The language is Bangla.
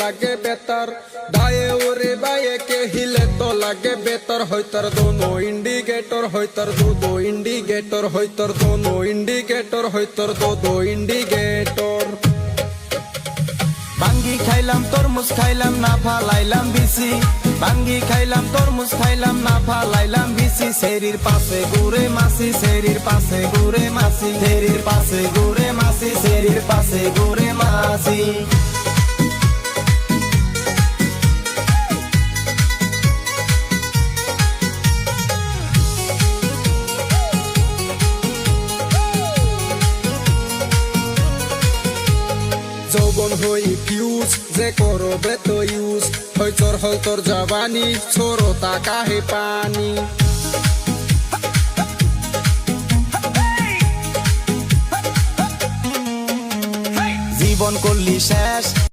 লাগে বেতার দায়ে ওরে বায়ে কে हिले तो লাগে বেতার হইতার দোনো ইন্ডিকেটর হইতার দো ইন্ডিকেটর হইতার দোনো ইন্ডিকেটর হইতার দো ইন্ডিকেটর ভাঙ্গি খাইলাম তরমুজ খাইলাম না ফালাইলাম বিসি ভাঙ্গি খাইলাম তরমুজ খাইলাম না ফালাইলাম বিসি সেরির পাশে ঘুরে মাসি সেরির পাশে ঘুরে মাসি সেরির পাশে ঘুরে মাসি সেরির পাশে ঘুরে মাসি যৌবন হই ফিউজ যে করবে তো ইউজ হই তোর হল তোর জবানি ছোড়ো তা কাহে পানি জীবন করলি শেষ